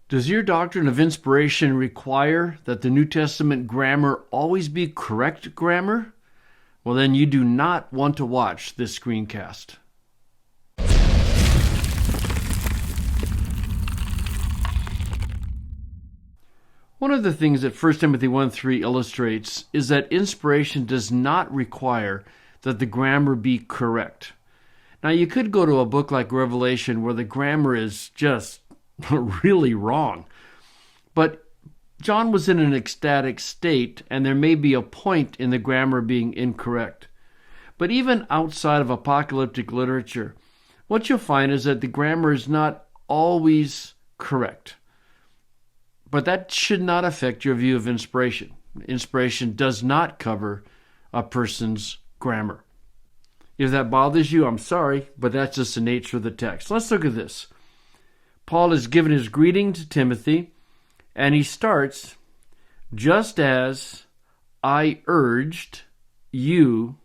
Does your doctrine of inspiration require that the New Testament grammar always be correct grammar? Well, then you do not want to watch this screencast. One of the things that 1 Timothy 1:3 illustrates is that inspiration does not require that the grammar be correct. Now, you could go to a book like Revelation where the grammar is just really wrong. But John was in an ecstatic state, and there may be a point in the grammar being incorrect. But even outside of apocalyptic literature, what you'll find is that the grammar is not always correct. But that should not affect your view of inspiration. Inspiration does not cover a person's grammar. If that bothers you, I'm sorry, but that's just the nature of the text. Let's look at this. Paul has given his greeting to Timothy, and he starts, just as I urged you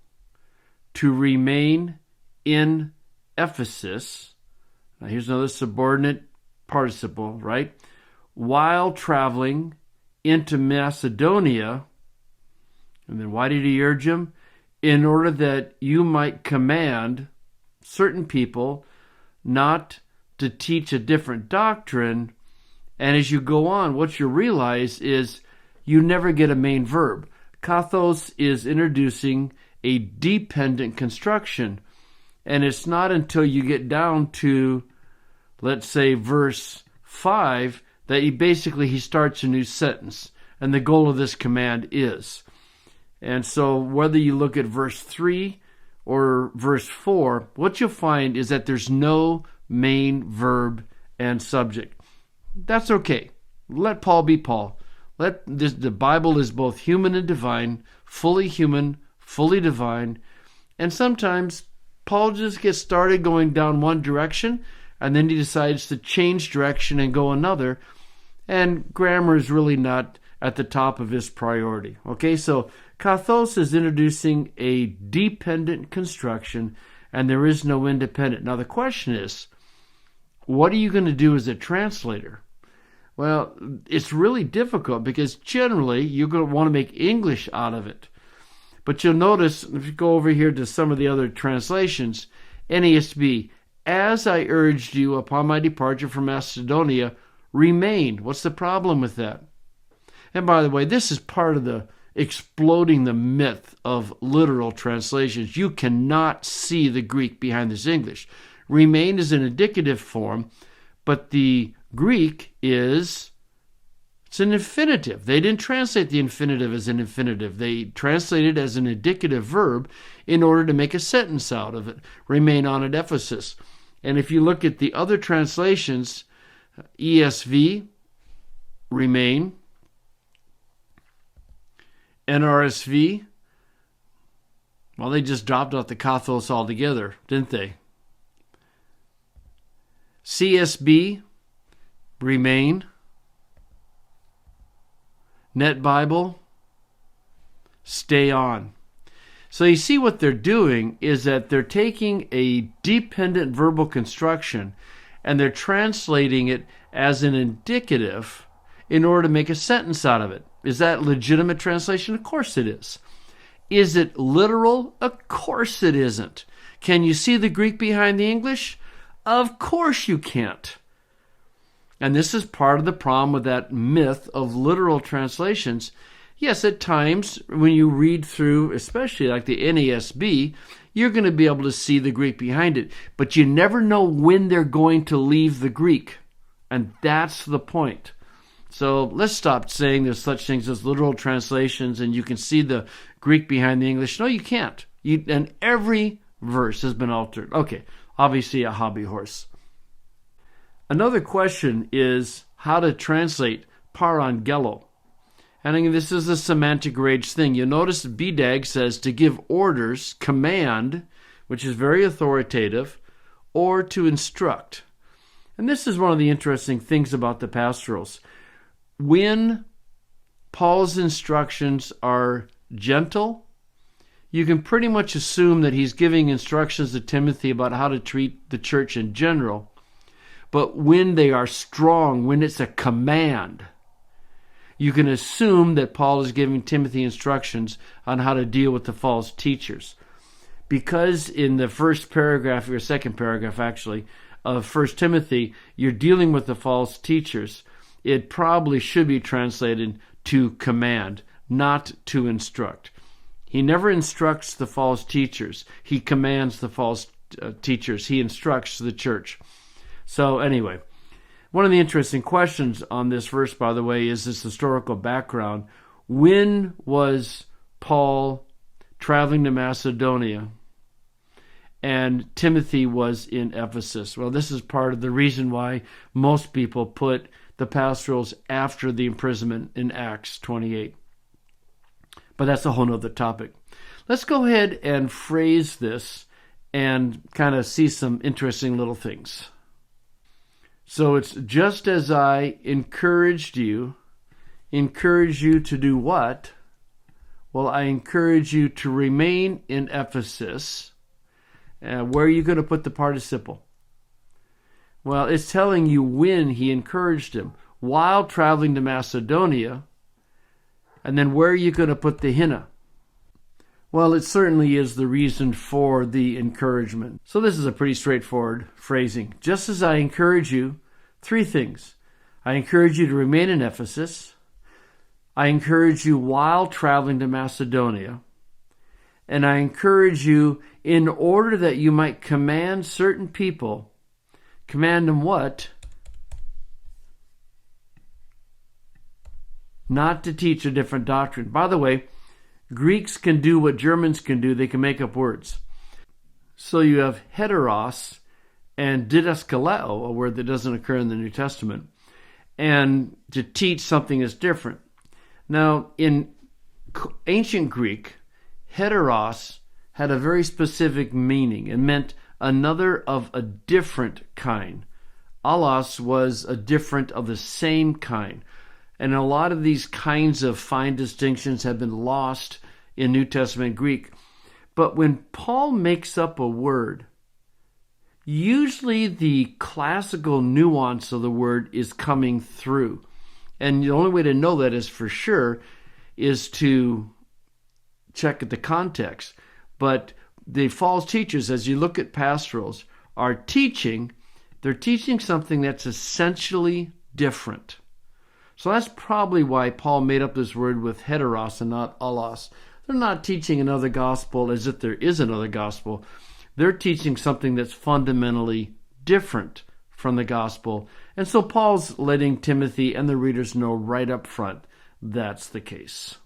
to remain in Ephesus. Now here's another subordinate participle, right? While traveling into Macedonia. And then why did he urge him? In order that you might command certain people not to teach a different doctrine. And as you go on, what you realize is you never get a main verb. Kathos is introducing a dependent construction. And it's not until you get down to, let's say, verse 5, that he starts a new sentence. And the goal of this command is. And so whether you look at verse 3 or verse 4, what you'll find is that there's no main verb and subject. That's okay. Let Paul be Paul. The Bible is both human and divine, fully human, fully divine. And sometimes Paul just gets started going down one direction, and then he decides to change direction and go another. And grammar is really not at the top of his priority. Okay, so kathos is introducing a dependent construction, and there is no independent. Now the question is, what are you going to do as a translator? Well, it's really difficult because generally you're going to want to make English out of it. But you'll notice, if you go over here to some of the other translations, NASB, as I urged you upon my departure from Macedonia, remain. What's the problem with that? And by the way, this is part of the exploding the myth of literal translations. You cannot see the Greek behind this English. Remain is an indicative form, but the Greek it's an infinitive. They didn't translate the infinitive as an infinitive. They translated it as an indicative verb in order to make a sentence out of it. Remain on at Ephesus. And if you look at the other translations, ESV, remain. NRSV, well, they just dropped out the kathos altogether, didn't they? CSB, remain. Net Bible, stay on. So you see what they're doing is that they're taking a dependent verbal construction and they're translating it as an indicative in order to make a sentence out of it. Is that legitimate translation? Of course it is. Is it literal? Of course it isn't. Can you see the Greek behind the English? Of course you can't. And this is part of the problem with that myth of literal translations. Yes, at times when you read through, especially like the NASB, you're going to be able to see the Greek behind it. But you never know when they're going to leave the Greek. And that's the point. So let's stop saying there's such things as literal translations and you can see the Greek behind the English. No, you can't. And every verse has been altered. Okay, obviously a hobby horse. Another question is how to translate parangelo. And again, this is a semantic rage thing. You'll notice BDAG says to give orders, command, which is very authoritative, or to instruct. And this is one of the interesting things about the pastorals. When Paul's instructions are gentle, you can pretty much assume that he's giving instructions to Timothy about how to treat the church in general. But when they are strong, when it's a command, you can assume that Paul is giving Timothy instructions on how to deal with the false teachers. Because in the first paragraph, or second paragraph actually, of 1 Timothy, you're dealing with the false teachers, it probably should be translated to command, not to instruct. He never instructs the false teachers. He commands the false teachers. He instructs the church. So anyway, one of the interesting questions on this verse, by the way, is this historical background. When was Paul traveling to Macedonia and Timothy was in Ephesus? Well, this is part of the reason why most people put the pastorals after the imprisonment in Acts 28. But that's a whole nother topic. Let's go ahead and phrase this and kind of see some interesting little things. So it's just as I encourage you to do what? Well, I encourage you to remain in Ephesus. Where are you going to put the participle? Well, it's telling you when he encouraged him. While traveling to Macedonia. And then where are you going to put the hina? Well, it certainly is the reason for the encouragement. So this is a pretty straightforward phrasing. Just as I encourage you, three things. I encourage you to remain in Ephesus. I encourage you while traveling to Macedonia. And I encourage you in order that you might command certain people. Command them what? Not to teach a different doctrine. By the way, Greeks can do what Germans can do. They can make up words. So you have heteros and didaskaleo, a word that doesn't occur in the New Testament, and to teach something is different. Now, in ancient Greek, heteros had a very specific meaning. It meant another of a different kind. Allos was a different of the same kind. And a lot of these kinds of fine distinctions have been lost in New Testament Greek. But when Paul makes up a word, usually the classical nuance of the word is coming through. And the only way to know that is for sure is to check the context. But the false teachers, as you look at pastorals, are teaching, they're teaching something that's essentially different. So that's probably why Paul made up this word with heteros and not allos. They're not teaching another gospel as if there is another gospel. They're teaching something that's fundamentally different from the gospel. And so Paul's letting Timothy and the readers know right up front that's the case.